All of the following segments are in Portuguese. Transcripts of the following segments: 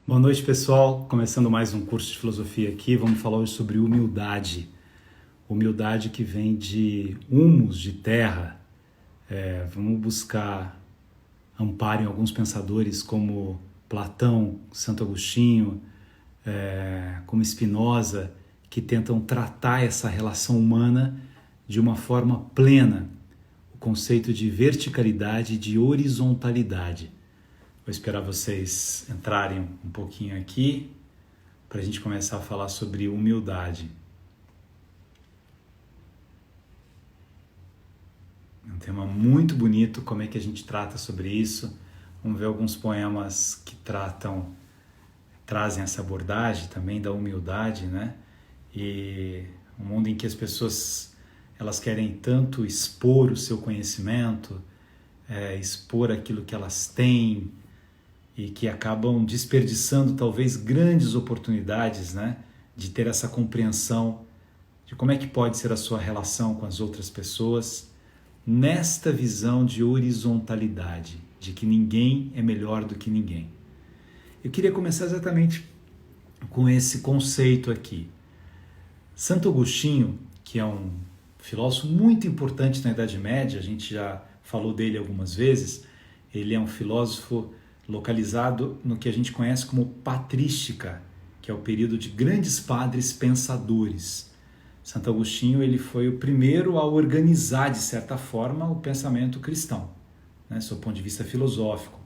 Boa noite, pessoal. Começando mais um curso de filosofia aqui, vamos falar hoje sobre humildade. Humildade que vem de humus, de terra. Vamos buscar amparo em alguns pensadores como Platão, Santo Agostinho, como Spinoza, que tentam tratar essa relação humana de uma forma plena. O conceito de verticalidade e de horizontalidade. Vou esperar vocês entrarem um pouquinho aqui para a gente começar a falar sobre humildade. É um tema muito bonito, como é que a gente trata sobre isso. Vamos ver alguns poemas que trazem essa abordagem também da humildade, né? E um mundo em que as pessoas elas querem tanto expor o seu conhecimento, expor aquilo que elas têm, e que acabam desperdiçando talvez grandes oportunidades, né, de ter essa compreensão de como é que pode ser a sua relação com as outras pessoas nesta visão de horizontalidade, de que ninguém é melhor do que ninguém. Eu queria começar exatamente com esse conceito aqui. Santo Agostinho, que é um filósofo muito importante na Idade Média, a gente já falou dele algumas vezes, ele é um filósofo localizado no que a gente conhece como patrística, que é o período de grandes padres pensadores. Santo Agostinho ele foi o primeiro a organizar, de certa forma, o pensamento cristão, né, sob o ponto de vista filosófico.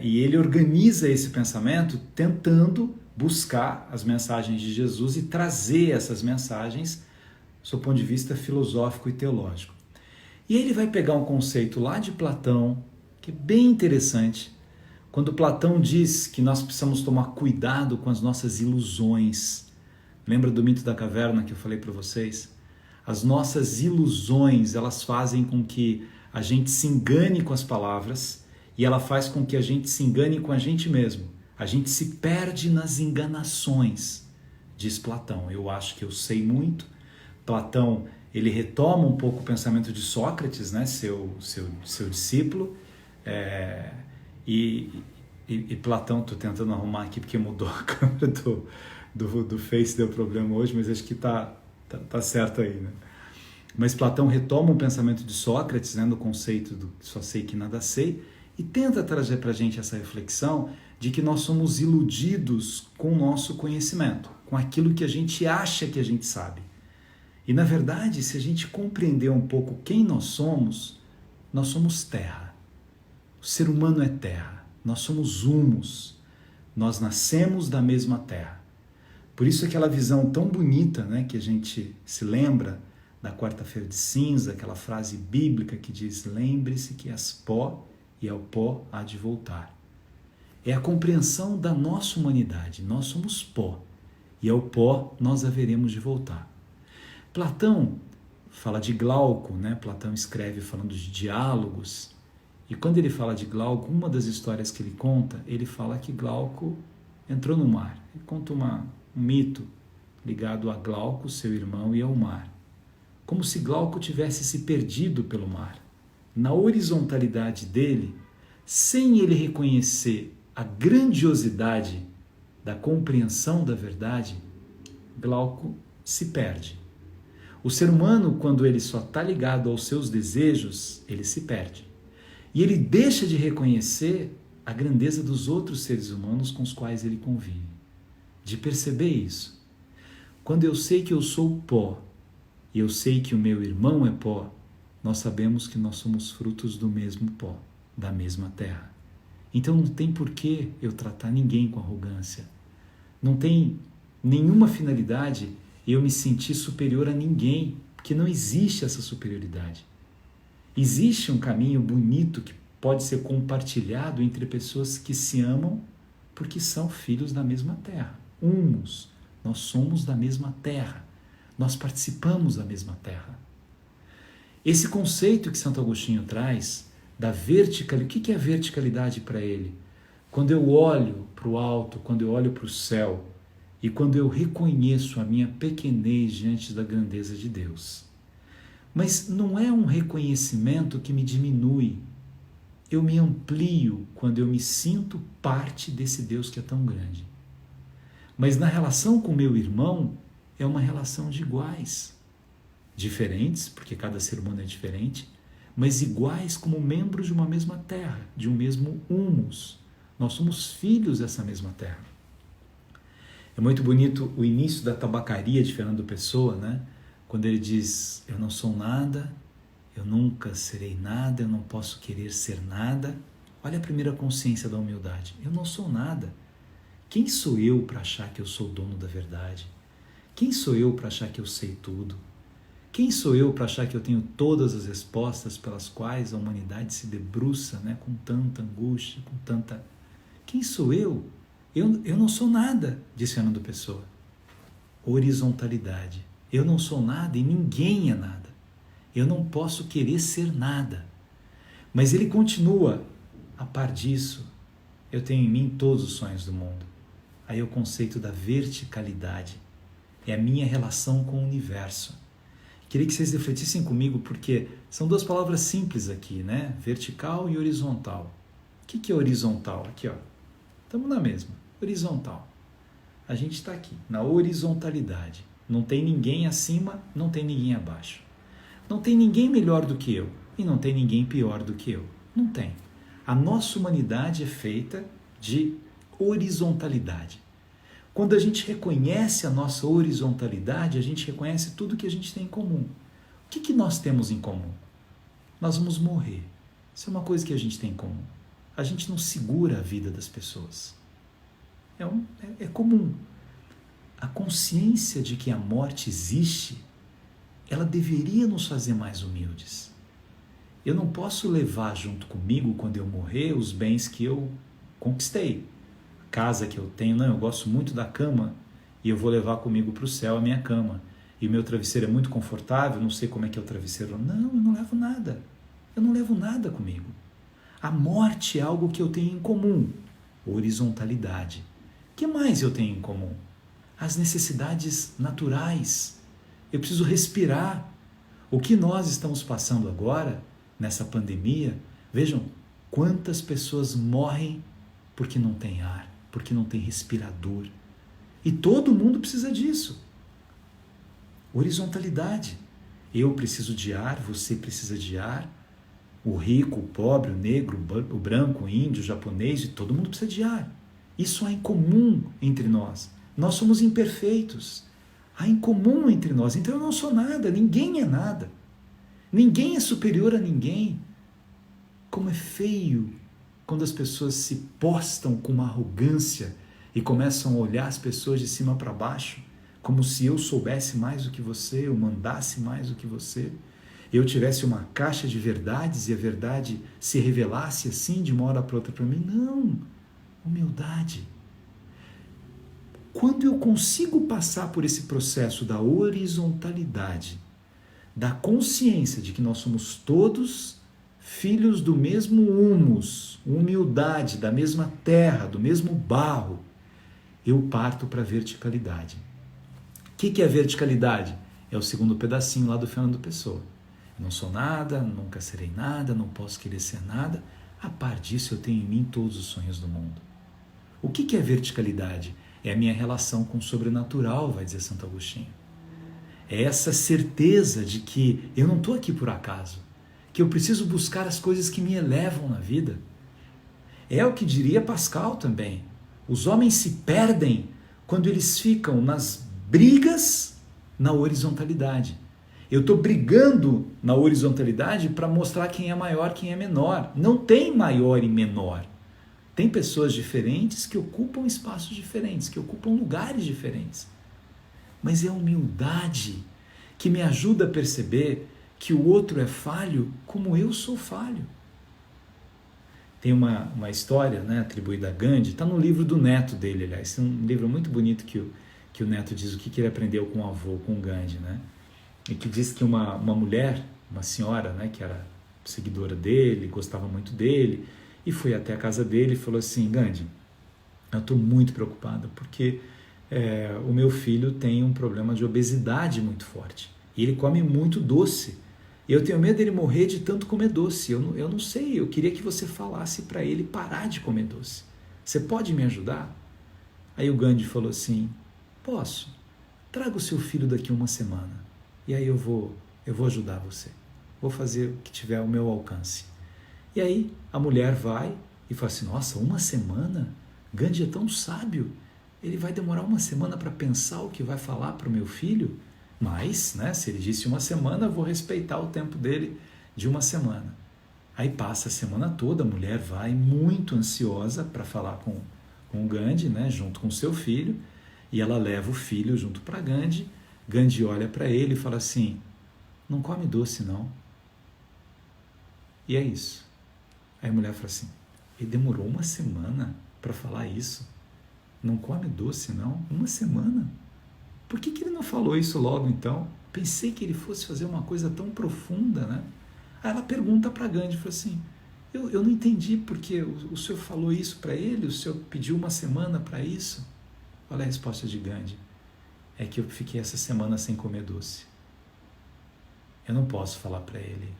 E ele organiza esse pensamento tentando buscar as mensagens de Jesus e trazer essas mensagens sob o ponto de vista filosófico e teológico. E ele vai pegar um conceito lá de Platão, que é bem interessante, quando Platão diz que nós precisamos tomar cuidado com as nossas ilusões. Lembra do mito da caverna que eu falei para vocês? As nossas ilusões, elas fazem com que a gente se engane com as palavras e ela faz com que a gente se engane com a gente mesmo. A gente se perde nas enganações, diz Platão. Eu acho que eu sei muito. Platão, ele retoma um pouco o pensamento de Sócrates, né, seu discípulo, e Platão, estou tentando arrumar aqui porque mudou a câmera do Face, deu problema hoje, mas acho que tá certo aí, né? Mas Platão retoma o pensamento de Sócrates, né, no conceito do só sei que nada sei, e tenta trazer para a gente essa reflexão de que nós somos iludidos com o nosso conhecimento, com aquilo que a gente acha que a gente sabe. E na verdade, se a gente compreender um pouco quem nós somos terra. O ser humano é terra, nós somos humus, nós nascemos da mesma terra. Por isso aquela visão tão bonita, né, que a gente se lembra da quarta-feira de cinza, aquela frase bíblica que diz: lembre-se que és pó e ao pó há de voltar. É a compreensão da nossa humanidade, nós somos pó e ao pó nós haveremos de voltar. Platão fala de Glauco, né? Platão escreve falando de diálogos. E quando ele fala de Glauco, uma das histórias que ele conta, ele fala que Glauco entrou no mar. Ele conta um mito ligado a Glauco, seu irmão, e ao mar. Como se Glauco tivesse se perdido pelo mar. Na horizontalidade dele, sem ele reconhecer a grandiosidade da compreensão da verdade, Glauco se perde. O ser humano, quando ele só está ligado aos seus desejos, ele se perde. E ele deixa de reconhecer a grandeza dos outros seres humanos com os quais ele convive. De perceber isso. Quando eu sei que eu sou pó e eu sei que o meu irmão é pó, nós sabemos que nós somos frutos do mesmo pó, da mesma terra. Então não tem por que eu tratar ninguém com arrogância. Não tem nenhuma finalidade eu me sentir superior a ninguém, porque não existe essa superioridade. Existe um caminho bonito que pode ser compartilhado entre pessoas que se amam porque são filhos da mesma terra. Humus, nós somos da mesma terra, nós participamos da mesma terra. Esse conceito que Santo Agostinho traz da verticalidade, o que é verticalidade para ele? Quando eu olho para o alto, quando eu olho para o céu e quando eu reconheço a minha pequenez diante da grandeza de Deus. Mas não é um reconhecimento que me diminui. eu me amplio quando eu me sinto parte desse Deus que é tão grande. Mas na relação com meu irmão, é uma relação de iguais. Diferentes, porque cada ser humano é diferente, mas iguais como membros de uma mesma terra, de um mesmo humus. Nós somos filhos dessa mesma terra. É muito bonito o início da tabacaria de Fernando Pessoa, né? Quando ele diz, eu não sou nada, eu nunca serei nada, eu não posso querer ser nada. Olha a primeira consciência da humildade. Eu não sou nada. Quem sou eu para achar que eu sou dono da verdade? Quem sou eu para achar que eu sei tudo? Quem sou eu para achar que eu tenho todas as respostas pelas quais a humanidade se debruça, né, com tanta angústia, com tanta... Quem sou eu? Eu não sou nada, disse Fernando Pessoa. Horizontalidade. Eu não sou nada e ninguém é nada. Eu não posso querer ser nada. Mas ele continua, a par disso, eu tenho em mim todos os sonhos do mundo. Aí é o conceito da verticalidade. É a minha relação com o universo. Queria que vocês refletissem comigo, porque são duas palavras simples aqui, né? Vertical e horizontal. O que é horizontal? Aqui, ó. Estamos na mesma. Horizontal. A gente está aqui, na horizontalidade. Não tem ninguém acima, não tem ninguém abaixo. Não tem ninguém melhor do que eu e não tem ninguém pior do que eu. Não tem. A nossa humanidade é feita de horizontalidade. Quando a gente reconhece a nossa horizontalidade, a gente reconhece tudo que a gente tem em comum. O que nós temos em comum? Nós vamos morrer. Isso é uma coisa que a gente tem em comum. A gente não segura a vida das pessoas. É comum. A consciência de que a morte existe, ela deveria nos fazer mais humildes. Eu não posso levar junto comigo, quando eu morrer, os bens que eu conquistei. A casa que eu tenho, não, eu gosto muito da cama e eu vou levar comigo para o céu a minha cama. E o meu travesseiro é muito confortável, não sei como é que é o travesseiro. Não, eu não levo nada. Eu não levo nada comigo. A morte é algo que eu tenho em comum. Horizontalidade. O que mais eu tenho em comum? As necessidades naturais. Eu preciso respirar. O que nós estamos passando agora, nessa pandemia, vejam quantas pessoas morrem porque não tem ar, porque não tem respirador. E todo mundo precisa disso. Horizontalidade. Eu preciso de ar, você precisa de ar, o rico, o pobre, o negro, o branco, o índio, o japonês, todo mundo precisa de ar. Isso há em comum entre nós. Nós somos imperfeitos. Há em comum entre nós. Então eu não sou nada, ninguém é nada. Ninguém é superior a ninguém. Como é feio quando as pessoas se postam com uma arrogância e começam a olhar as pessoas de cima para baixo, como se eu soubesse mais do que você, eu mandasse mais do que você, eu tivesse uma caixa de verdades e a verdade se revelasse assim de uma hora para outra para mim. Não, humildade. Quando eu consigo passar por esse processo da horizontalidade, da consciência de que nós somos todos filhos do mesmo humus, humildade, da mesma terra, do mesmo barro, eu parto para a verticalidade. O que é verticalidade? É o segundo pedacinho lá do Fernando Pessoa. Eu não sou nada, nunca serei nada, não posso querer ser nada. A par disso, eu tenho em mim todos os sonhos do mundo. O que é verticalidade? É a minha relação com o sobrenatural, vai dizer Santo Agostinho. É essa certeza de que eu não estou aqui por acaso, que eu preciso buscar as coisas que me elevam na vida. É o que diria Pascal também. Os homens se perdem quando eles ficam nas brigas na horizontalidade. Eu estou brigando na horizontalidade para mostrar quem é maior, quem é menor. Não tem maior e menor. Tem pessoas diferentes que ocupam espaços diferentes, que ocupam lugares diferentes. Mas é a humildade que me ajuda a perceber que o outro é falho como eu sou falho. Tem uma história, né, atribuída a Gandhi, está no livro do neto dele, aliás. É um livro muito bonito que o neto diz o que ele aprendeu com o avô, com o Gandhi, né? E que diz que uma mulher, uma senhora, né, que era seguidora dele, gostava muito dele, e foi até a casa dele e falou assim: Gandhi, eu estou muito preocupada porque o meu filho tem um problema de obesidade muito forte e ele come muito doce. E eu tenho medo dele morrer de tanto comer doce. Eu não sei, eu queria que você falasse para ele parar de comer doce. Você pode me ajudar? Aí o Gandhi falou assim, posso, traga o seu filho daqui uma semana. E aí eu vou ajudar você. Vou fazer o que tiver ao meu alcance. E aí a mulher vai e fala assim, nossa, uma semana? Gandhi é tão sábio. Ele vai demorar uma semana para pensar o que vai falar para o meu filho? Mas, né, se ele disse uma semana, eu vou respeitar o tempo dele de uma semana. Aí passa a semana toda, a mulher vai muito ansiosa para falar com o Gandhi, né, junto com seu filho, e ela leva o filho junto para Gandhi. Gandhi olha para ele e fala assim, não come doce não. E é isso. Aí a mulher fala assim, ele demorou uma semana para falar isso? Não come doce não? Uma semana? Por que ele não falou isso logo então? Pensei que ele fosse fazer uma coisa tão profunda, né? Aí ela pergunta para Gandhi, fala assim, eu não entendi porque o senhor falou isso para ele, o senhor pediu uma semana para isso? Olha a resposta de Gandhi, é que eu fiquei essa semana sem comer doce. Eu não posso falar para ele,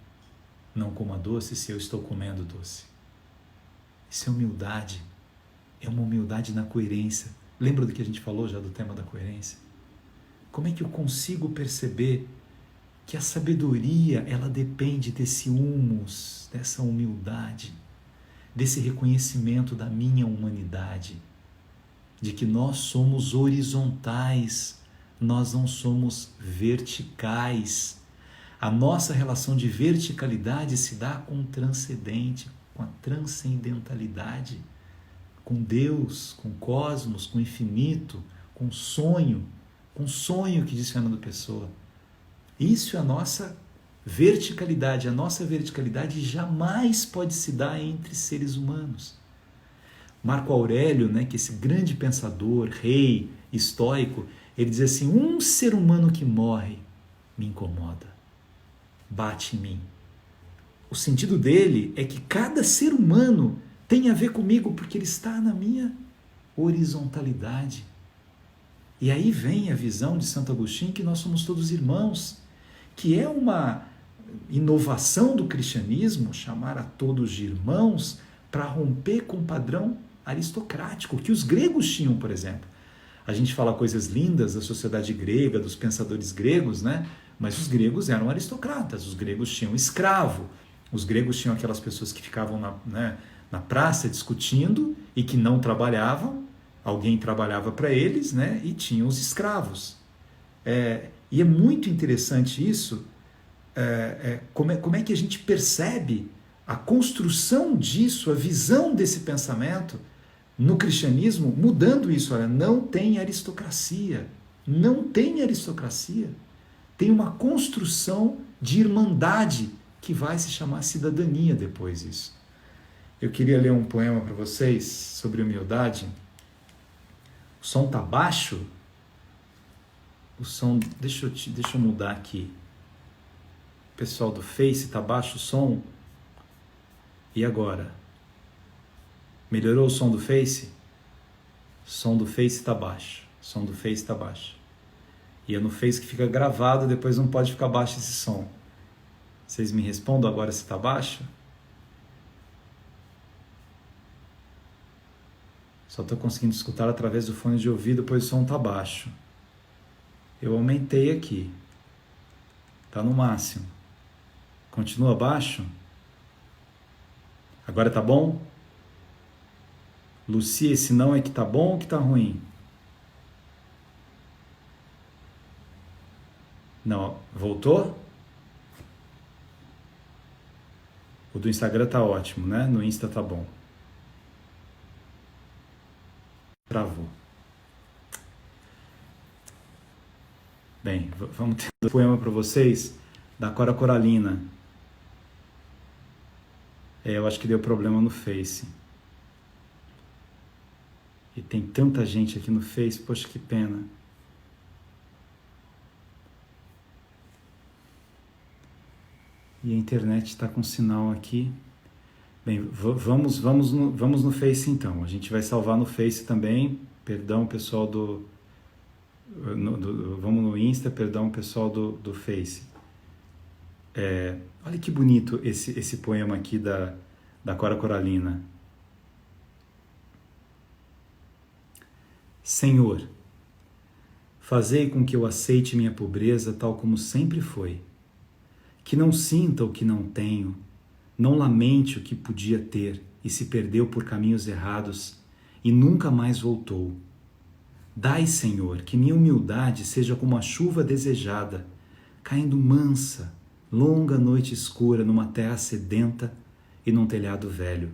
não coma doce se eu estou comendo doce. Isso é humildade, é uma humildade na coerência. Lembra do que a gente falou já do tema da coerência? Como é que eu consigo perceber que a sabedoria, ela depende desse humus, dessa humildade, desse reconhecimento da minha humanidade, de que nós somos horizontais, nós não somos verticais. A nossa relação de verticalidade se dá com o transcendente, com a transcendentalidade, com Deus, com o cosmos, com o infinito, com o sonho que diz Fernando Pessoa. Isso é a nossa verticalidade. A nossa verticalidade jamais pode se dar entre seres humanos. Marco Aurélio, né, que esse grande pensador, rei, estoico, ele diz assim, um ser humano que morre me incomoda, bate em mim. O sentido dele é que cada ser humano tem a ver comigo porque ele está na minha horizontalidade. E aí vem a visão de Santo Agostinho que nós somos todos irmãos, que é uma inovação do cristianismo, chamar a todos de irmãos, para romper com o padrão aristocrático, que os gregos tinham, por exemplo. A gente fala coisas lindas da sociedade grega, dos pensadores gregos, né? Mas os gregos eram aristocratas, os gregos tinham escravo, os gregos tinham aquelas pessoas que ficavam na praça discutindo e que não trabalhavam, alguém trabalhava para eles, né? E tinham os escravos. E é muito interessante isso, como é que a gente percebe a construção disso, a visão desse pensamento no cristianismo, mudando isso. Olha, não tem aristocracia, não tem aristocracia. Tem uma construção de irmandade que vai se chamar cidadania depois disso. Eu queria ler um poema para vocês sobre humildade. O som está baixo? O som, deixa eu mudar aqui. Pessoal do Face, está baixo o som? E agora? Melhorou o som do Face? O som do Face está baixo. O som do Face está baixo. E é no Face que fica gravado, depois não pode ficar baixo esse som. Vocês me respondam agora se está baixo? Só estou conseguindo escutar através do fone de ouvido, pois o som está baixo. Eu aumentei aqui. Está no máximo. Continua baixo? Agora está bom? Lucia, esse não é que está bom ou que está ruim? Não, voltou? O do Instagram está ótimo, né? No Insta está bom. Travou. Bem, vamos ter um poema para vocês da Cora Coralina. Eu acho que deu problema no Face. E tem tanta gente aqui no Face, poxa, que pena. E a internet está com sinal aqui. Bem, vamos no Face então. A gente vai salvar no Face também. Perdão, pessoal vamos no Insta, perdão, pessoal do Face. Olha que bonito esse poema aqui da Cora Coralina. Senhor, fazei com que eu aceite minha pobreza tal como sempre foi, que não sinta o que não tenho, não lamente o que podia ter e se perdeu por caminhos errados e nunca mais voltou. Dai, Senhor, que minha humildade seja como a chuva desejada, caindo mansa, longa noite escura numa terra sedenta e num telhado velho.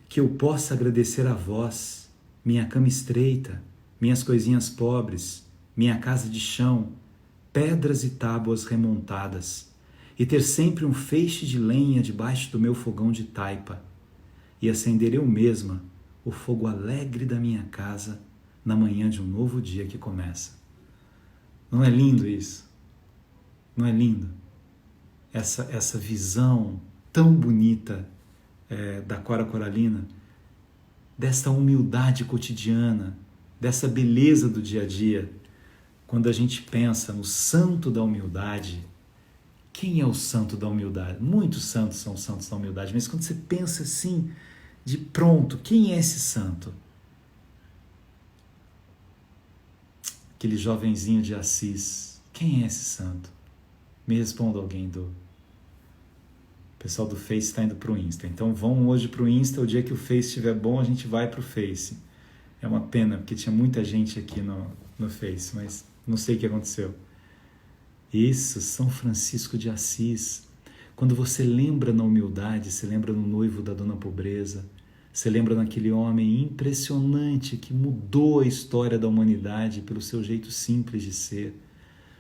Que eu possa agradecer a vós, minha cama estreita, minhas coisinhas pobres, minha casa de chão, pedras e tábuas remontadas, e ter sempre um feixe de lenha debaixo do meu fogão de taipa, e acender eu mesma o fogo alegre da minha casa na manhã de um novo dia que começa. Não é lindo isso? Não é lindo? Essa visão tão bonita da Cora Coralina, dessa humildade cotidiana, dessa beleza do dia a dia. Quando a gente pensa no santo da humildade, quem é o santo da humildade? Muitos santos são santos da humildade, mas quando você pensa assim, de pronto, quem é esse santo? Aquele jovenzinho de Assis, quem é esse santo? Me responda alguém O pessoal do Face está indo para o Insta. Então vão hoje para o Insta, o dia que o Face estiver bom, a gente vai para o Face. É uma pena, porque tinha muita gente aqui no Face, mas não sei o que aconteceu. Isso, São Francisco de Assis. Quando você lembra na humildade, você lembra no noivo da Dona Pobreza, você lembra naquele homem impressionante que mudou a história da humanidade pelo seu jeito simples de ser,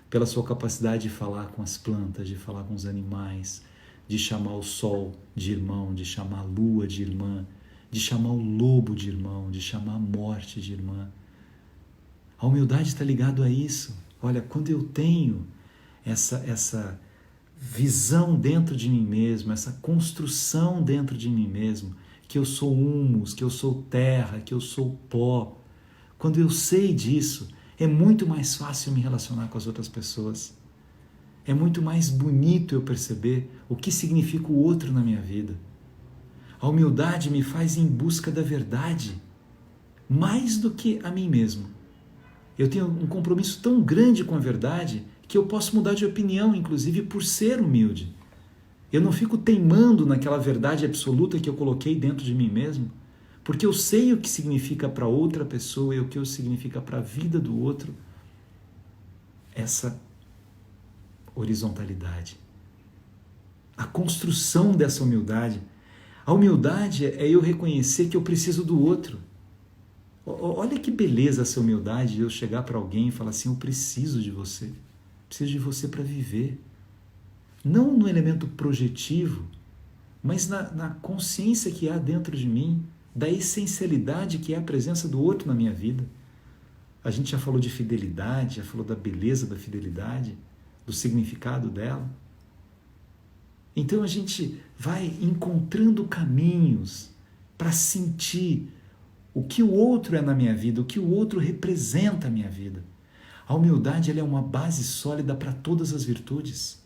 pela sua capacidade de falar com as plantas, de falar com os animais, de chamar o sol de irmão, de chamar a lua de irmã, de chamar o lobo de irmão, de chamar a morte de irmã. A humildade está ligada a isso. Olha, quando eu tenho essa visão dentro de mim mesmo, essa construção dentro de mim mesmo, que eu sou humus, que eu sou terra, que eu sou pó, quando eu sei disso, é muito mais fácil me relacionar com as outras pessoas. É muito mais bonito eu perceber o que significa o outro na minha vida. A humildade me faz ir em busca da verdade, mais do que a mim mesmo. Eu tenho um compromisso tão grande com a verdade que eu posso mudar de opinião, inclusive por ser humilde. Eu não fico teimando naquela verdade absoluta que eu coloquei dentro de mim mesmo, porque eu sei o que significa para outra pessoa e o que significa para a vida do outro essa horizontalidade. A construção dessa humildade. A humildade é eu reconhecer que eu preciso do outro. Olha que beleza essa humildade de eu chegar para alguém e falar assim, eu preciso de você. Preciso de você para viver. Não no elemento projetivo, mas na consciência que há dentro de mim, da essencialidade que é a presença do outro na minha vida. A gente já falou de fidelidade, já falou da beleza da fidelidade, do significado dela. Então a gente vai encontrando caminhos para sentir o que o outro é na minha vida, o que o outro representa a minha vida. A humildade ela é uma base sólida para todas as virtudes.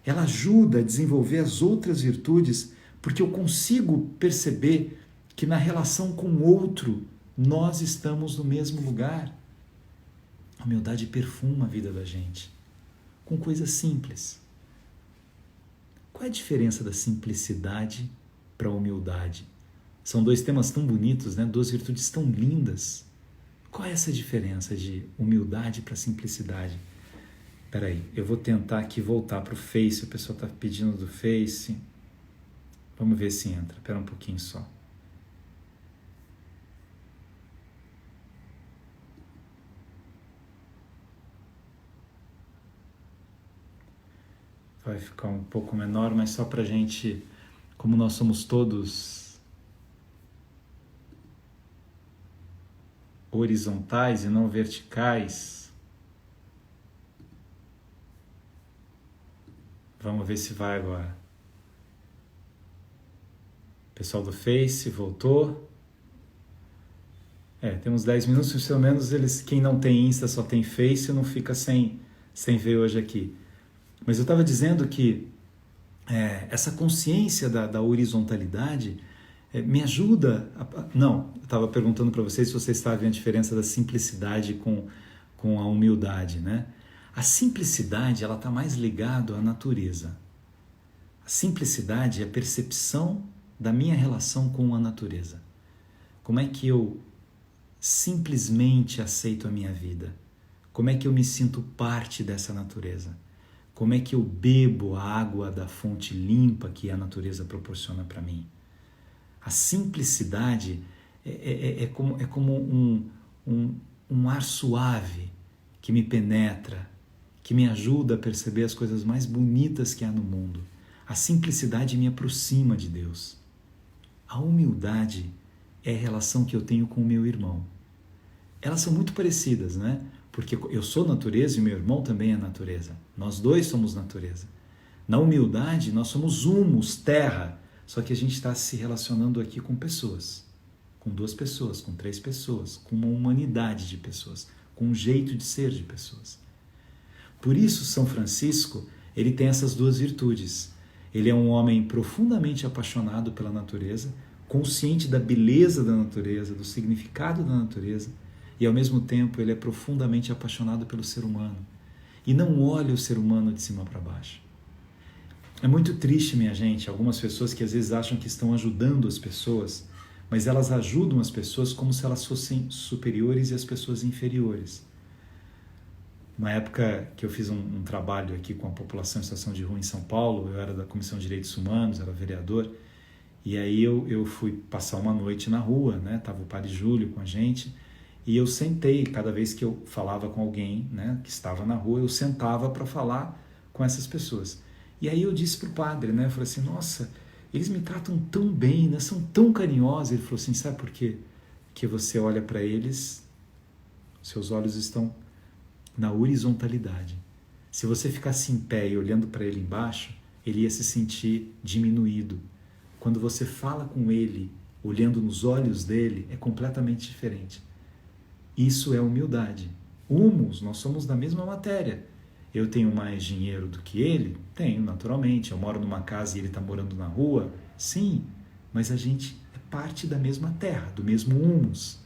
Ela ajuda a desenvolver as outras virtudes, porque eu consigo perceber que na relação com o outro, nós estamos no mesmo lugar. A humildade perfuma a vida da gente, com coisas simples. Qual é a diferença da simplicidade para a humildade? São dois temas tão bonitos, né? Duas virtudes tão lindas. Qual é essa diferença de humildade para simplicidade? Espera aí, eu vou tentar aqui voltar para o Face, o pessoal está pedindo do Face. Vamos ver se entra, espera um pouquinho só. Vai ficar um pouco menor, mas só para a gente, como nós somos todos horizontais e não verticais, vamos ver se vai agora. Pessoal do Face, voltou. Temos 10 minutos, pelo menos quem não tem Insta só tem Face, não fica sem ver hoje aqui. Mas eu estava dizendo que essa consciência da horizontalidade me ajuda... Não, eu estava perguntando para vocês se vocês sabem a diferença da simplicidade com a humildade, né? A simplicidade, ela está mais ligada à natureza. A simplicidade é a percepção da minha relação com a natureza. Como é que eu simplesmente aceito a minha vida? Como é que eu me sinto parte dessa natureza? Como é que eu bebo a água da fonte limpa que a natureza proporciona para mim? A simplicidade é como um ar suave que me penetra, que me ajuda a perceber as coisas mais bonitas que há no mundo. A simplicidade me aproxima de Deus. A humildade é a relação que eu tenho com o meu irmão. Elas são muito parecidas, né? Porque eu sou natureza e meu irmão também é natureza. Nós dois somos natureza. Na humildade, nós somos humus, terra, só que a gente está se relacionando aqui com pessoas. Com 2 pessoas, com 3 pessoas, com uma humanidade de pessoas, com um jeito de ser de pessoas. Por isso, São Francisco, ele tem essas 2 virtudes. Ele é um homem profundamente apaixonado pela natureza, consciente da beleza da natureza, do significado da natureza, e ao mesmo tempo ele é profundamente apaixonado pelo ser humano. E não olha o ser humano de cima para baixo. É muito triste, minha gente, algumas pessoas que às vezes acham que estão ajudando as pessoas, mas elas ajudam as pessoas como se elas fossem superiores e as pessoas inferiores. Uma época que eu fiz um trabalho aqui com a população em situação de rua em São Paulo, eu era da Comissão de Direitos Humanos, era vereador, e aí eu fui passar uma noite na rua, né? Tava o Padre Júlio com a gente, e eu sentei, cada vez que eu falava com alguém, né, que estava na rua, eu sentava para falar com essas pessoas. E aí eu disse para o padre, né, eu falei assim, nossa, eles me tratam tão bem, né, são tão carinhosos. Ele falou assim, sabe por quê? Porque você olha para eles, seus olhos estão na horizontalidade. Se você ficasse em pé e olhando para ele embaixo, ele ia se sentir diminuído. Quando você fala com ele, olhando nos olhos dele, é completamente diferente. Isso é humildade. Humus, nós somos da mesma matéria. Eu tenho mais dinheiro do que ele? Tenho, naturalmente. Eu moro numa casa e ele está morando na rua? Sim, mas a gente é parte da mesma terra, do mesmo humus.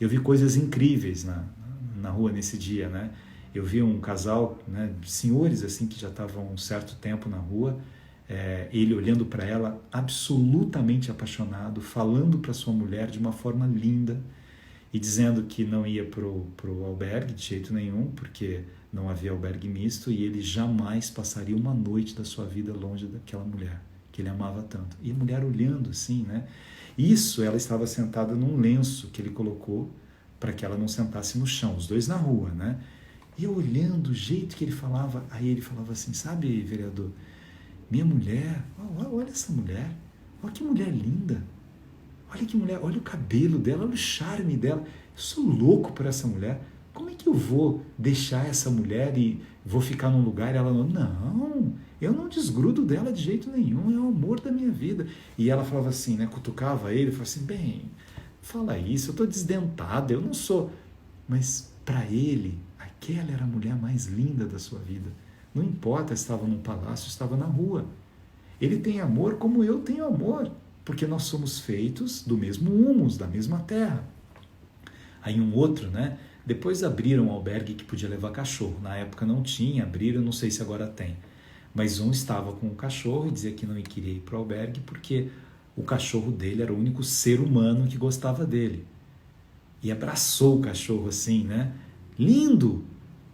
Eu vi coisas incríveis na rua nesse dia, né? Eu vi um casal, né, senhores assim que já estavam um certo tempo na rua, ele olhando para ela, absolutamente apaixonado, falando para sua mulher de uma forma linda e dizendo que não ia pro albergue de jeito nenhum, porque não havia albergue misto e ele jamais passaria uma noite da sua vida longe daquela mulher que ele amava tanto. E a mulher olhando assim, né? Isso, ela estava sentada num lenço que ele colocou para que ela não sentasse no chão, os dois na rua, né? E eu olhando o jeito que ele falava, aí ele falava assim, sabe, vereador, minha mulher, olha essa mulher, olha que mulher linda, olha que mulher, olha o cabelo dela, olha o charme dela, eu sou louco por essa mulher, como é que eu vou deixar essa mulher e vou ficar num lugar e ela não, eu não desgrudo dela de jeito nenhum, é o amor da minha vida. E ela falava assim, né, cutucava ele, falava assim, bem, fala isso, eu estou desdentada, eu não sou, mas para ele, aquela era a mulher mais linda da sua vida. Não importa se estava num palácio, estava na rua. Ele tem amor como eu tenho amor, porque nós somos feitos do mesmo humus, da mesma terra. Aí um outro, né? Depois abriram um albergue que podia levar cachorro. Na época não tinha, abriram, não sei se agora tem. Mas um estava com o cachorro e dizia que não queria ir para o albergue porque o cachorro dele era o único ser humano que gostava dele. E abraçou o cachorro assim, né? Lindo!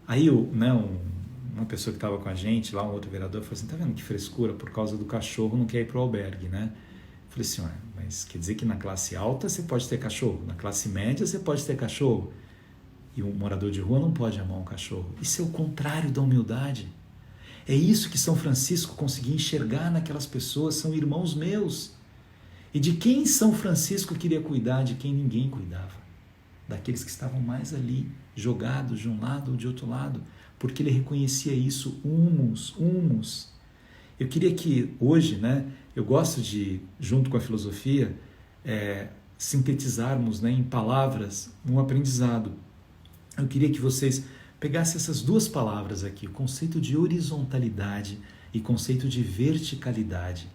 Aí uma pessoa que estava com a gente, lá um outro vereador, falou assim, tá vendo que frescura, por causa do cachorro não quer ir para o albergue, né? Eu falei assim, mas quer dizer que na classe alta você pode ter cachorro, na classe média você pode ter cachorro, e um morador de rua não pode amar um cachorro. Isso é o contrário da humildade. É isso que São Francisco conseguia enxergar naquelas pessoas, são irmãos meus. E de quem São Francisco queria cuidar, de quem ninguém cuidava? Daqueles que estavam mais ali, jogados de um lado ou de outro lado, porque ele reconhecia isso, humus. Eu queria que hoje, né, eu gosto de, junto com a filosofia, sintetizarmos, né, em palavras um aprendizado. Eu queria que vocês pegasse essas duas palavras aqui, o conceito de horizontalidade e conceito de verticalidade,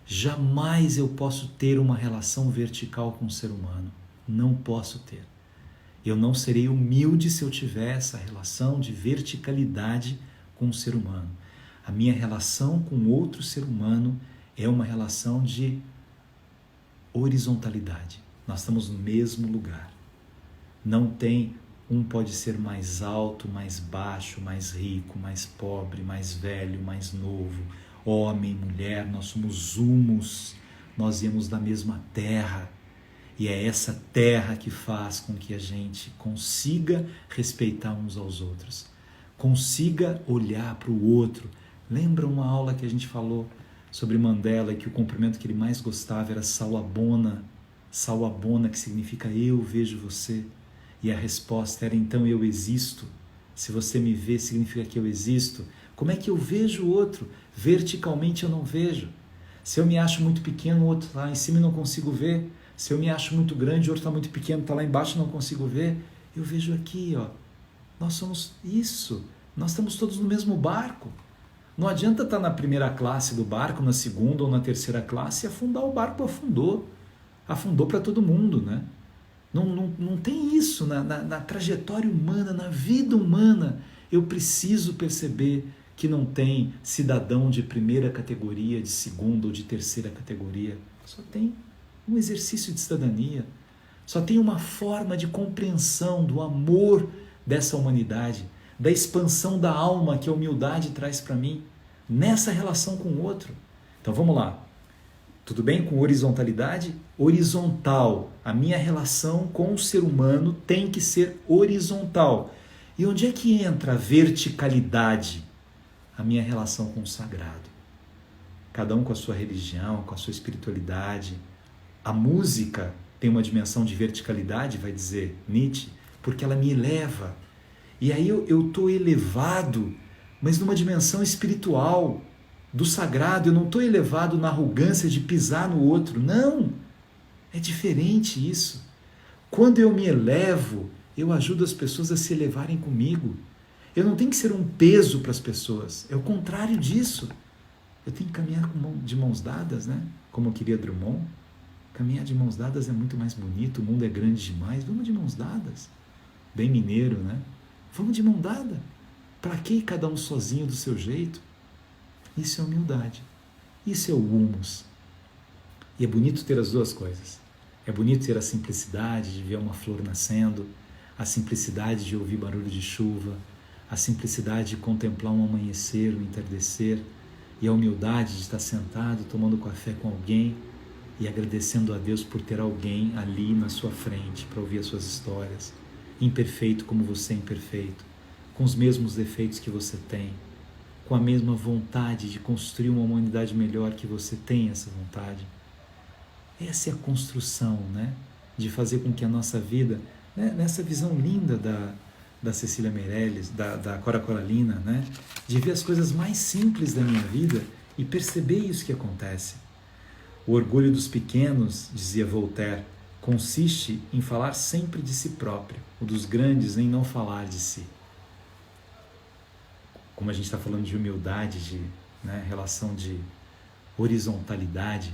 jamais eu posso ter uma relação vertical com o ser humano. Não posso ter. Eu não serei humilde se eu tiver essa relação de verticalidade com o ser humano. A minha relação com outro ser humano é uma relação de horizontalidade. Nós estamos no mesmo lugar. Não tem, um pode ser mais alto, mais baixo, mais rico, mais pobre, mais velho, mais novo, homem, mulher, nós somos humus, nós viemos da mesma terra. E é essa terra que faz com que a gente consiga respeitar uns aos outros, consiga olhar para o outro. Lembra uma aula que a gente falou sobre Mandela, que o cumprimento que ele mais gostava era Sawubona, Sawubona, que significa eu vejo você. E a resposta era, então eu existo. Se você me vê, significa que eu existo. Como é que eu vejo o outro? Verticalmente eu não vejo. Se eu me acho muito pequeno, o outro está lá em cima e não consigo ver. Se eu me acho muito grande, o outro está muito pequeno, está lá embaixo e não consigo ver. Eu vejo aqui, ó. Nós somos isso. Nós estamos todos no mesmo barco. Não adianta estar na primeira classe do barco, na segunda ou na terceira classe e afundar. O barco afundou. Afundou para todo mundo, né? Não tem isso na trajetória humana, na vida humana. Eu preciso perceber que não tem cidadão de primeira categoria, de segunda ou de terceira categoria. Só tem um exercício de cidadania. Só tem uma forma de compreensão do amor dessa humanidade, da expansão da alma que a humildade traz para mim, nessa relação com o outro. Então vamos lá. Tudo bem com horizontalidade? Horizontal. A minha relação com o ser humano tem que ser horizontal. E onde é que entra a verticalidade? A minha relação com o sagrado. Cada um com a sua religião, com a sua espiritualidade. A música tem uma dimensão de verticalidade, vai dizer Nietzsche, porque ela me eleva. E aí eu estou elevado, mas numa dimensão espiritual, do sagrado. Eu não estou elevado na arrogância de pisar no outro. Não! É diferente isso. Quando eu me elevo, eu ajudo as pessoas a se elevarem comigo. Eu não tenho que ser um peso para as pessoas. É o contrário disso. Eu tenho que caminhar de mãos dadas, né? Como queria Drummond. Caminhar de mãos dadas é muito mais bonito. O mundo é grande demais. Vamos de mãos dadas. Bem mineiro, né? Vamos de mão dada. Para que cada um sozinho do seu jeito? Isso é humildade. Isso é o humus. E é bonito ter as duas coisas. É bonito ter a simplicidade de ver uma flor nascendo, a simplicidade de ouvir barulho de chuva, a simplicidade de contemplar um amanhecer, um entardecer, e a humildade de estar sentado tomando café com alguém e agradecendo a Deus por ter alguém ali na sua frente para ouvir as suas histórias, imperfeito como você é imperfeito, com os mesmos defeitos que você tem, com a mesma vontade de construir uma humanidade melhor que você tem essa vontade. Essa é a construção, né? De fazer com que a nossa vida, né? Nessa visão linda da Cecília Meirelles, da Cora Coralina, né? De ver as coisas mais simples da minha vida e perceber isso que acontece. O orgulho dos pequenos, dizia Voltaire, consiste em falar sempre de si próprio, o dos grandes em não falar de si. Como a gente está falando de humildade, de relação de horizontalidade,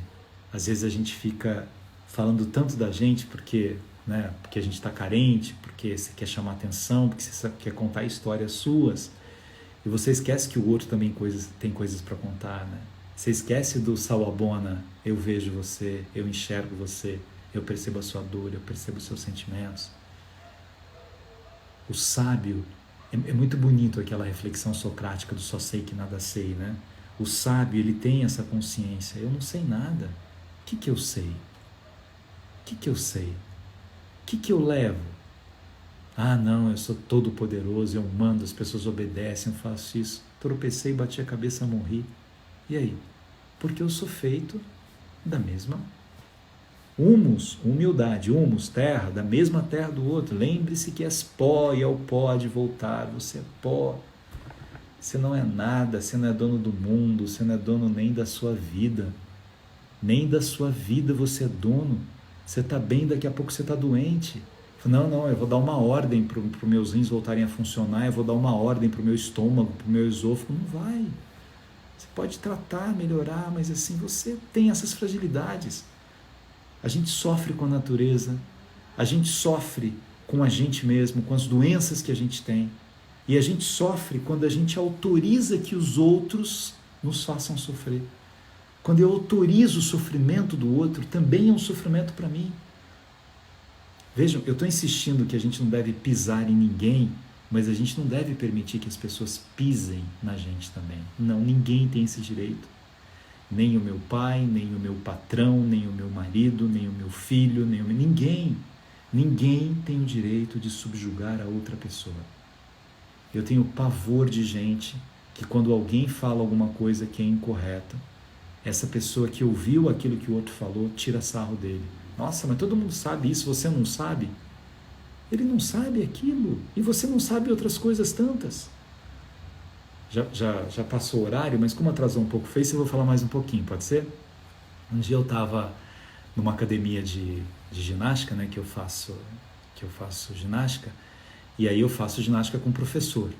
às vezes a gente fica falando tanto da gente porque a gente está carente, porque você quer chamar atenção, porque você quer contar histórias suas, e você esquece que o outro também tem coisas para contar, né? Você esquece do Sawubona, eu vejo você, eu enxergo você, eu percebo a sua dor, eu percebo os seus sentimentos. O sábio, é muito bonito aquela reflexão socrática do só sei que nada sei, né? O sábio, ele tem essa consciência, eu não sei nada. O que eu sei? O que eu sei? O que eu levo? Ah, não, eu sou todo poderoso, eu mando, as pessoas obedecem, eu faço isso. Tropecei, bati a cabeça, morri. E aí? Porque eu sou feito da mesma humus, humildade, humus, terra, da mesma terra do outro. Lembre-se que és pó e ao pó há de voltar. Você é pó. Você não é nada, você não é dono do mundo, você não é dono nem da sua vida. Nem da sua vida você é dono. Você está bem, daqui a pouco você está doente. Não, eu vou dar uma ordem para os meus rins voltarem a funcionar, eu vou dar uma ordem para o meu estômago, para o meu esôfago. Não vai. Você pode tratar, melhorar, mas assim, você tem essas fragilidades. A gente sofre com a natureza, a gente sofre com a gente mesmo, com as doenças que a gente tem. E a gente sofre quando a gente autoriza que os outros nos façam sofrer. Quando eu autorizo o sofrimento do outro, também é um sofrimento para mim. Vejam, eu estou insistindo que a gente não deve pisar em ninguém, mas a gente não deve permitir que as pessoas pisem na gente também. Não, ninguém tem esse direito. Nem o meu pai, nem o meu patrão, nem o meu marido, nem o meu filho, ninguém. Ninguém tem o direito de subjugar a outra pessoa. Eu tenho pavor de gente que quando alguém fala alguma coisa que é incorreta, essa pessoa que ouviu aquilo que o outro falou, tira sarro dele. Nossa, mas todo mundo sabe isso, você não sabe? Ele não sabe aquilo, e você não sabe outras coisas tantas. Já passou o horário, mas como atrasou um pouco o Face, eu vou falar mais um pouquinho, pode ser? Um dia eu estava numa academia de ginástica, né, que eu faço ginástica, e aí eu faço ginástica com um professor.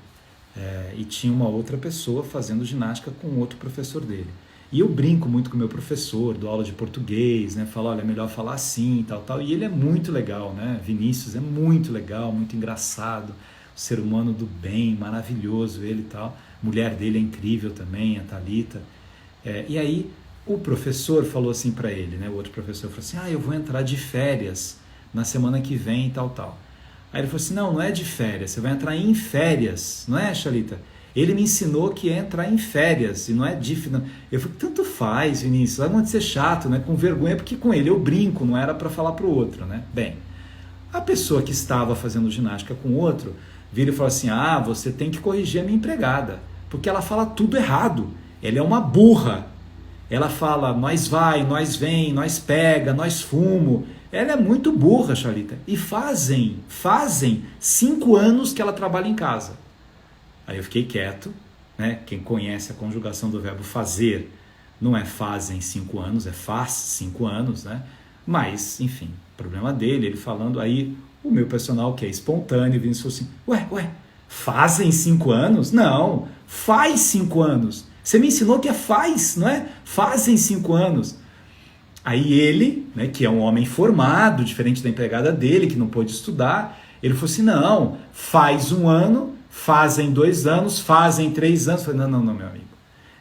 E tinha uma outra pessoa fazendo ginástica com outro professor dele. E eu brinco muito com o meu professor, dou aula de português, né? Falo, olha, é melhor falar assim, tal. E ele é muito legal, né? Vinícius é muito legal, muito engraçado, ser humano do bem, maravilhoso ele e tal. A mulher dele é incrível também, a Thalita. E aí o professor falou assim para ele, né? O outro professor falou assim, eu vou entrar de férias na semana que vem e tal. Aí ele falou assim, não é de férias, você vai entrar em férias, não é, Xalita? Ele me ensinou que é entrar em férias, e não é de... Eu falei, tanto faz, Vinícius, vai ser chato, né? Com vergonha, porque com ele eu brinco, não era para falar para o outro, né? Bem, a pessoa que estava fazendo ginástica com o outro, vira e fala assim, você tem que corrigir a minha empregada, porque ela fala tudo errado, ela é uma burra. Ela fala, nós vai, nós vem, nós pega, nós fumo. Ela é muito burra, Xalita. E fazem 5 anos que ela trabalha em casa. Aí eu fiquei quieto, né? Quem conhece a conjugação do verbo fazer, não é fazem 5 anos, é faz 5 anos, né? Mas, enfim, problema dele, ele falando, aí o meu personal, que é espontâneo, vindo e falou assim, ué, fazem 5 anos? Não, faz 5 anos. Você me ensinou que é faz, não é? Fazem 5 anos. Aí ele, né, que é um homem formado, diferente da empregada dele, que não pôde estudar, ele falou assim, não, faz 1 ano, fazem 2 anos, fazem 3 anos. Eu falei, não, meu amigo.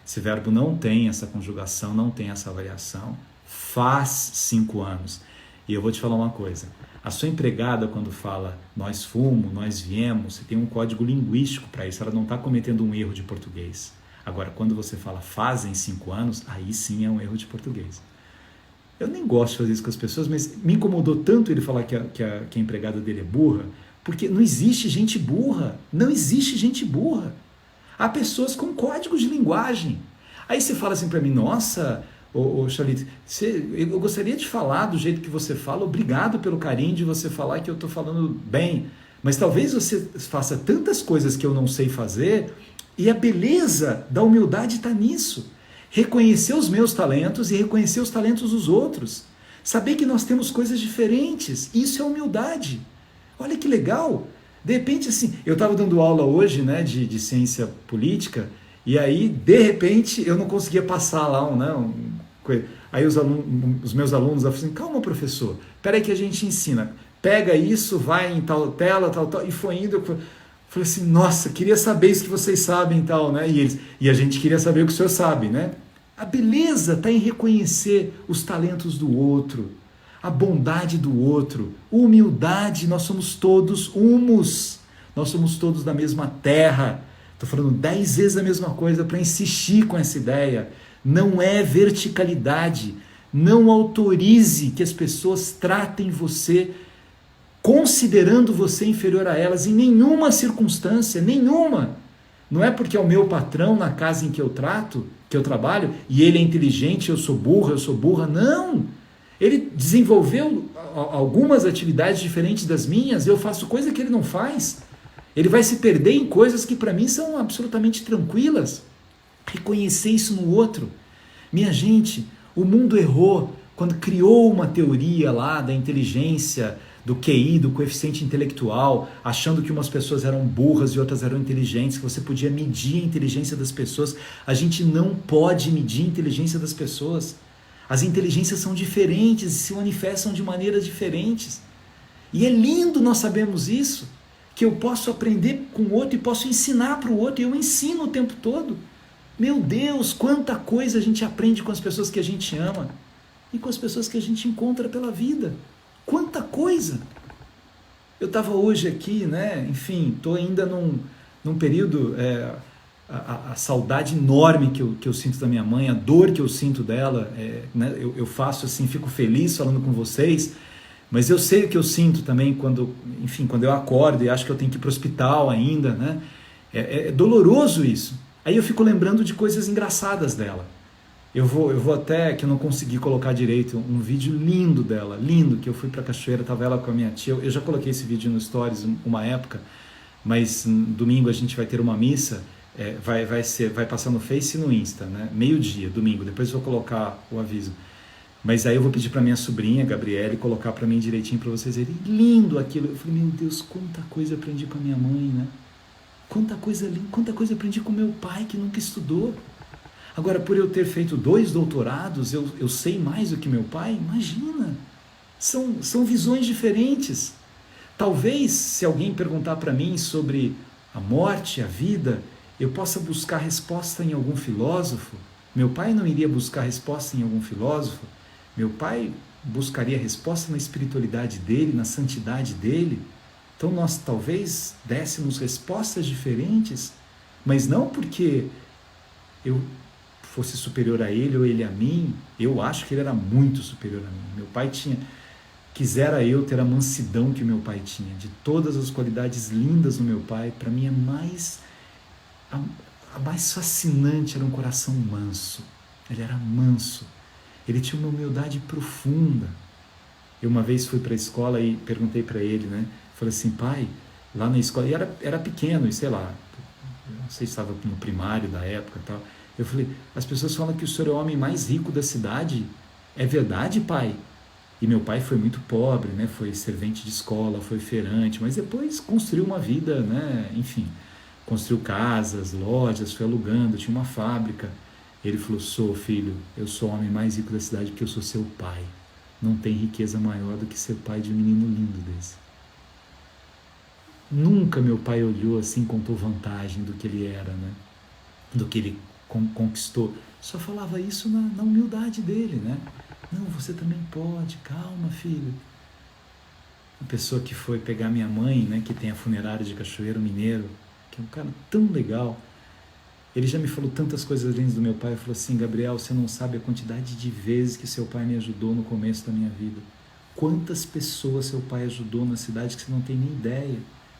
Esse verbo não tem essa conjugação, não tem essa variação. Faz 5 anos. E eu vou te falar uma coisa. A sua empregada, quando fala nós fomos, nós viemos, você tem um código linguístico para isso. Ela não está cometendo um erro de português. Agora, quando você fala fazem 5 anos, aí sim é um erro de português. Eu nem gosto de fazer isso com as pessoas, mas me incomodou tanto ele falar que a empregada dele é burra, porque não existe gente burra. Não existe gente burra. Há pessoas com códigos de linguagem. Aí você fala assim para mim, nossa, Xalita, eu gostaria de falar do jeito que você fala, obrigado pelo carinho de você falar que eu estou falando bem, mas talvez você faça tantas coisas que eu não sei fazer, e a beleza da humildade está nisso. Reconhecer os meus talentos e reconhecer os talentos dos outros. Saber que nós temos coisas diferentes. Isso é humildade. Olha que legal. De repente, assim, eu estava dando aula hoje, né, de ciência política, e aí, de repente, eu não conseguia passar lá aí os meus alunos falaram assim, calma, professor, peraí que a gente ensina. Pega isso, vai em tal tela, tal, e foi indo. Eu falei assim, nossa, queria saber isso que vocês sabem e tal, né? E a gente queria saber o que o senhor sabe, né? A beleza está em reconhecer os talentos do outro, a bondade do outro, humildade, nós somos todos humus, nós somos todos da mesma terra. Estou falando 10 vezes a mesma coisa para insistir com essa ideia. Não é verticalidade, não autorize que as pessoas tratem você considerando você inferior a elas em nenhuma circunstância, nenhuma. Não é porque é o meu patrão na casa em que eu trabalho, e ele é inteligente, eu sou burra, não. Ele desenvolveu algumas atividades diferentes das minhas, eu faço coisa que ele não faz. Ele vai se perder em coisas que para mim são absolutamente tranquilas. Reconhecer isso no outro. Minha gente, o mundo errou quando criou uma teoria lá da inteligência, do QI, do coeficiente intelectual, achando que umas pessoas eram burras e outras eram inteligentes, que você podia medir a inteligência das pessoas. A gente não pode medir a inteligência das pessoas. As inteligências são diferentes e se manifestam de maneiras diferentes. E é lindo nós sabemos isso, que eu posso aprender com o outro e posso ensinar para o outro, e eu ensino o tempo todo. Meu Deus, quanta coisa a gente aprende com as pessoas que a gente ama e com as pessoas que a gente encontra pela vida. Quanta coisa! Eu estava hoje aqui, né? Enfim, estou ainda num período, a saudade enorme que eu sinto da minha mãe, a dor que eu sinto dela, né? Eu faço assim, fico feliz falando com vocês, mas eu sei o que eu sinto também quando eu acordo e acho que eu tenho que ir para o hospital ainda, né? É doloroso isso. Aí eu fico lembrando de coisas engraçadas dela. Eu vou até, que eu não consegui colocar direito, um vídeo lindo dela, lindo, que eu fui pra cachoeira, tava ela com a minha tia. Eu já coloquei esse vídeo no Stories uma época, mas domingo a gente vai ter uma missa, vai passar no Face e no Insta, né? Meio-dia, domingo, depois eu vou colocar o aviso. Mas aí eu vou pedir pra minha sobrinha, Gabriele, colocar pra mim direitinho pra vocês verem. Lindo aquilo. Eu falei, meu Deus, quanta coisa eu aprendi com a minha mãe, né? Quanta coisa linda, quanta coisa eu aprendi com meu pai que nunca estudou. Agora, por eu ter feito 2 doutorados, eu sei mais do que meu pai? Imagina! São visões diferentes. Talvez, se alguém perguntar para mim sobre a morte, a vida, eu possa buscar resposta em algum filósofo. Meu pai não iria buscar resposta em algum filósofo. Meu pai buscaria resposta na espiritualidade dele, na santidade dele. Então nós talvez dessemos respostas diferentes, mas não porque eu fosse superior a ele ou ele a mim. Eu acho que ele era muito superior a mim. Meu pai quisera eu ter a mansidão que meu pai tinha. De todas as qualidades lindas do meu pai, para mim a mais fascinante era um coração manso. Ele era manso. Ele tinha uma humildade profunda. Eu uma vez fui para a escola e perguntei para ele, né? Falei assim, pai, lá na escola, e era pequeno, e sei lá, não sei se estava no primário da época e tal. Eu falei, as pessoas falam que o senhor é o homem mais rico da cidade. É verdade, pai? E meu pai foi muito pobre, né? Foi servente de escola, foi feirante, mas depois construiu uma vida, né? Enfim, construiu casas, lojas, foi alugando, tinha uma fábrica. Ele falou, sou filho, eu sou o homem mais rico da cidade porque eu sou seu pai. Não tem riqueza maior do que ser pai de um menino lindo desse. Nunca meu pai olhou assim, contou vantagem do que ele era, né? Do que ele conquistou. Só falava isso na humildade dele, né? Não, você também pode, calma, filho. A pessoa que foi pegar minha mãe, né, que tem a funerária de Cachoeiro Mineiro, que é um cara tão legal, ele já me falou tantas coisas lindas do meu pai. Ele falou assim, Gabriel, você não sabe a quantidade de vezes que seu pai me ajudou no começo da minha vida. Quantas pessoas seu pai ajudou na cidade que você não tem nem ideia.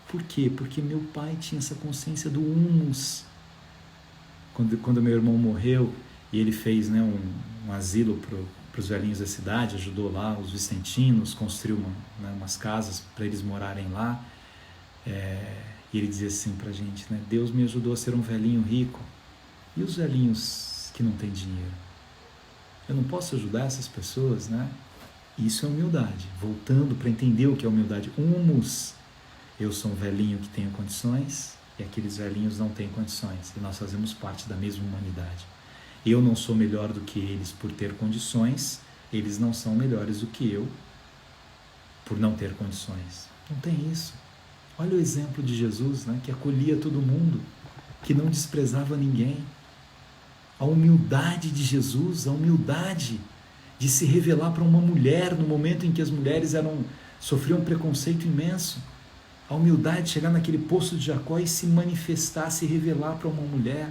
Por quê? Porque meu pai tinha essa consciência do humus. Quando meu irmão morreu e ele fez, né, um asilo para os velhinhos da cidade, ajudou lá os vicentinos, construiu umas casas para eles morarem lá. E ele dizia assim para a gente, né, Deus me ajudou a ser um velhinho rico. E os velhinhos que não têm dinheiro? Eu não posso ajudar essas pessoas, né? Isso é humildade. Voltando para entender o que é humildade. Humus. Eu sou um velhinho que tenho condições e aqueles velhinhos não têm condições. E nós fazemos parte da mesma humanidade. Eu não sou melhor do que eles por ter condições, eles não são melhores do que eu por não ter condições. Não tem isso. Olha o exemplo de Jesus, né, que acolhia todo mundo, que não desprezava ninguém. A humildade de Jesus, a humildade de se revelar para uma mulher no momento em que as mulheres sofriam um preconceito imenso. A humildade de chegar naquele poço de Jacó e se manifestar, se revelar para uma mulher.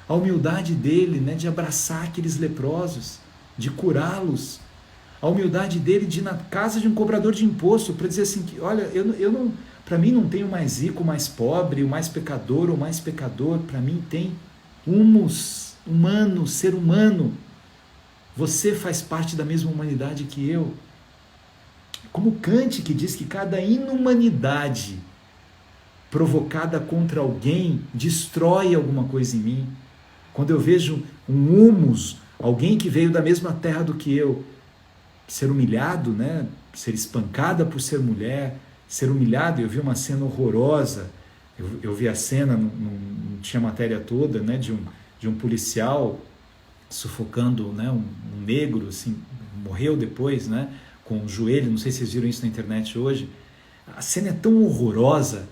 A humildade dele, né, de abraçar aqueles leprosos, de curá-los. A humildade dele de ir na casa de um cobrador de imposto para dizer assim, que, olha, eu não, para mim não tem o mais rico, o mais pobre, o mais pecador, o mais pecador. Para mim tem humus, humano, ser humano. Você faz parte da mesma humanidade que eu. Como Kant, que diz que cada inumanidade provocada contra alguém destrói alguma coisa em mim. Quando eu vejo um humus, alguém que veio da mesma terra do que eu, ser humilhado, né? Ser espancada por ser mulher, ser humilhado. Eu vi uma cena horrorosa, eu vi a cena, não tinha matéria toda, né? De um policial sufocando, né? Um negro, assim, morreu depois, né? Com o joelho, não sei se vocês viram isso na internet hoje. A cena é tão horrorosa,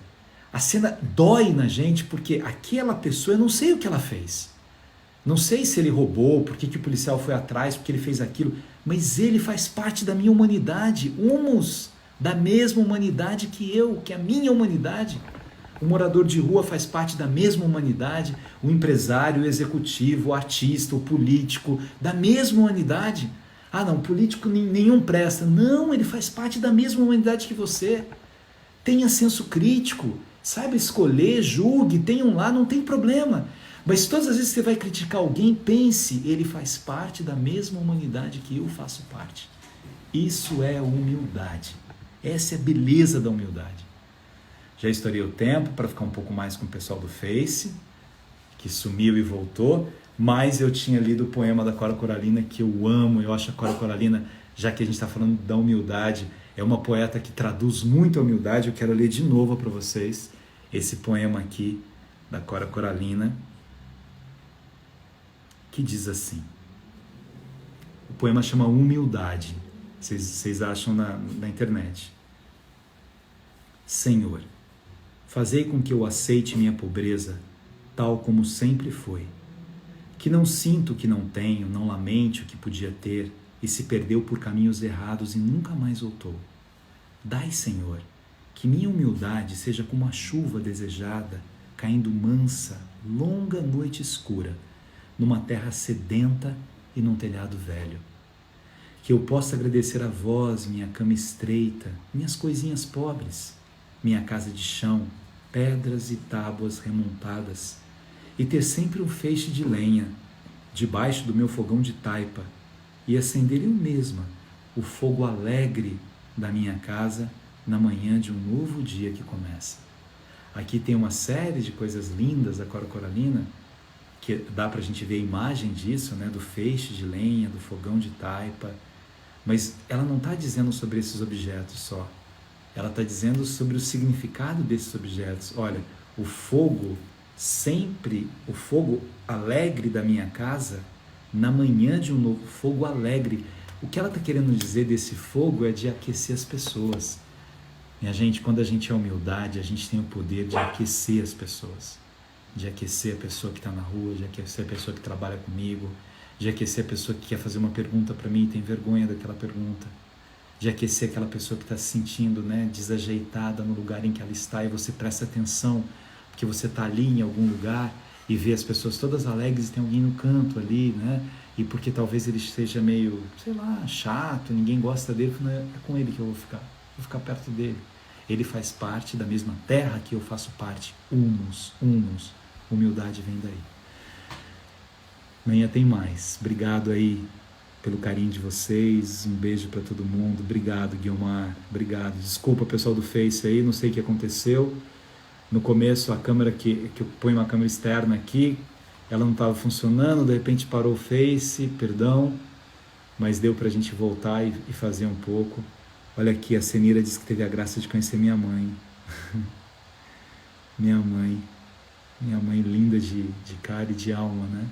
a cena dói na gente, porque aquela pessoa, eu não sei o que ela fez. Não sei se ele roubou, por que o policial foi atrás, porque ele fez aquilo, mas ele faz parte da minha humanidade, humus, da mesma humanidade que eu, que é a minha humanidade. O morador de rua faz parte da mesma humanidade, o empresário, o executivo, o artista, o político, da mesma humanidade. Ah não, político nenhum presta. Não, ele faz parte da mesma humanidade que você. Tenha senso crítico, saiba escolher, julgue, tenha um lá, não tem problema. Mas todas as vezes que você vai criticar alguém, pense, ele faz parte da mesma humanidade que eu faço parte. Isso é humildade. Essa é a beleza da humildade. Já estourei o tempo para ficar um pouco mais com o pessoal do Face, que sumiu e voltou, mas eu tinha lido o poema da Cora Coralina, que eu amo. Eu acho a Cora Coralina, já que a gente está falando da humildade, é uma poeta que traduz muito a humildade. Eu quero ler de novo para vocês esse poema aqui da Cora Coralina, que diz assim. O poema chama Humildade. Vocês acham na internet. Senhor, fazei com que eu aceite minha pobreza, tal como sempre foi. Que não sinto o que não tenho, não lamente o que podia ter, e se perdeu por caminhos errados e nunca mais voltou. Dai, Senhor, que minha humildade seja como a chuva desejada, caindo mansa, longa noite escura, numa terra sedenta e num telhado velho. Que eu possa agradecer a vós, minha cama estreita, minhas coisinhas pobres, minha casa de chão, pedras e tábuas remontadas, e ter sempre um feixe de lenha debaixo do meu fogão de taipa, e acender eu mesma o fogo alegre da minha casa na manhã de um novo dia que começa. Aqui tem uma série de coisas lindas da Cora Coralina, que dá para a gente ver a imagem disso, né, do feixe de lenha, do fogão de taipa, mas ela não está dizendo sobre esses objetos só. Ela está dizendo sobre o significado desses objetos. Olha, o fogo alegre da minha casa, na manhã de um novo fogo alegre. O que ela está querendo dizer desse fogo é de aquecer as pessoas. Minha gente, quando a gente é humildade, a gente tem o poder de aquecer as pessoas. De aquecer a pessoa que está na rua, de aquecer a pessoa que trabalha comigo, de aquecer a pessoa que quer fazer uma pergunta para mim e tem vergonha daquela pergunta, de aquecer aquela pessoa que está se sentindo, né, desajeitada no lugar em que ela está, e você presta atenção, porque você está ali em algum lugar e vê as pessoas todas alegres e tem alguém no canto ali, né, e porque talvez ele esteja meio, sei lá, chato, ninguém gosta dele, é com ele que eu vou ficar perto dele. Ele faz parte da mesma terra que eu faço parte. Humus. Humildade vem daí. Amanhã tem mais. Obrigado aí pelo carinho de vocês. Um beijo para todo mundo. Obrigado, Guilmar. Obrigado. Desculpa, pessoal do Face aí, não sei o que aconteceu. No começo, a câmera que eu ponho uma câmera externa aqui, ela não estava funcionando, de repente parou o Face, perdão, mas deu para a gente voltar e fazer um pouco. Olha aqui, a Senira disse que teve a graça de conhecer minha mãe. Minha mãe linda de cara e de alma, né?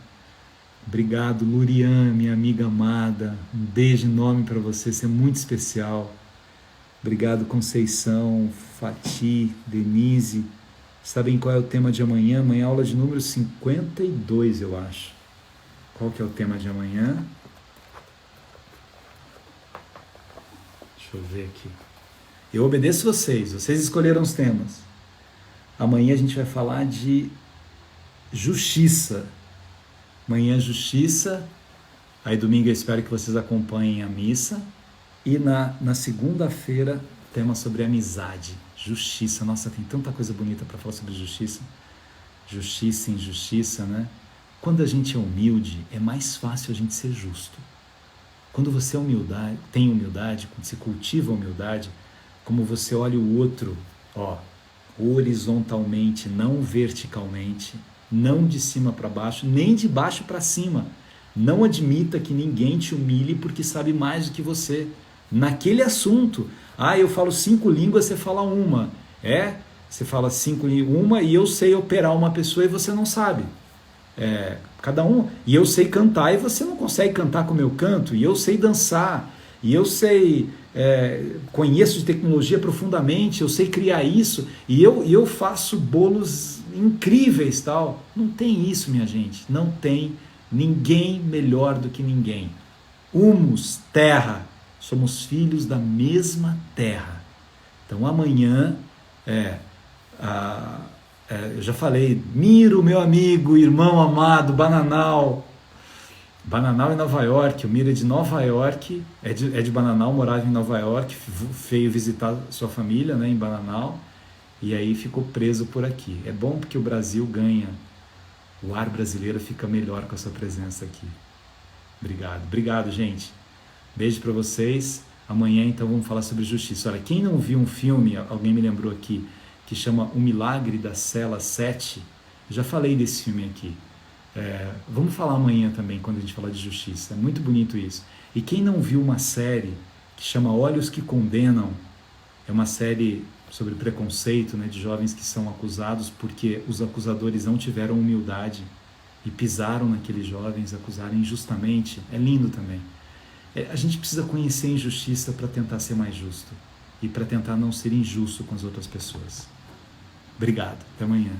Obrigado, Lurian, minha amiga amada. Um beijo enorme para você, você é muito especial. Obrigado, Conceição, Fati, Denise. Sabem qual é o tema de amanhã? Amanhã é aula de número 52, eu acho. Qual que é o tema de amanhã? Deixa eu ver aqui. Eu obedeço vocês escolheram os temas. Amanhã a gente vai falar de justiça. Amanhã justiça, aí domingo eu espero que vocês acompanhem a missa. E na segunda-feira, tema sobre amizade, justiça. Nossa, tem tanta coisa bonita para falar sobre justiça. Justiça e injustiça, né? Quando a gente é humilde, é mais fácil a gente ser justo. Quando você tem humildade, quando você cultiva a humildade, como você olha o outro, horizontalmente, não verticalmente, não de cima para baixo, nem de baixo para cima, Não admita que ninguém te humilhe porque sabe mais do que você. Naquele assunto. Ah, eu falo 5 línguas, você fala uma. Você fala 5 uma e eu sei operar uma pessoa e você não sabe. Cada um. E eu sei cantar e você não consegue cantar como eu canto. E eu sei dançar. E eu sei... conheço de tecnologia profundamente. Eu sei criar isso. E eu faço bolos incríveis, tal. Não tem isso, minha gente. Não tem ninguém melhor do que ninguém. Humus, terra. Somos filhos da mesma terra. Então amanhã, eu já falei, Miro, meu amigo, irmão amado, Bananal em Nova York, o Miro é de Nova York, é de Bananal, morava em Nova York, veio visitar sua família, né, em Bananal, e aí ficou preso por aqui. É bom porque o Brasil ganha, o ar brasileiro fica melhor com a sua presença aqui. Obrigado, gente. Beijo para vocês. Amanhã, então, vamos falar sobre justiça. Olha, quem não viu um filme, alguém me lembrou aqui, que chama O Milagre da Cela 7, eu já falei desse filme aqui. Vamos falar amanhã também, quando a gente falar de justiça. É muito bonito isso. E quem não viu uma série que chama Olhos que Condenam, é uma série sobre preconceito, né, de jovens que são acusados porque os acusadores não tiveram humildade e pisaram naqueles jovens, acusaram injustamente. É lindo também. A gente precisa conhecer a injustiça para tentar ser mais justo e para tentar não ser injusto com as outras pessoas. Obrigado. Até amanhã.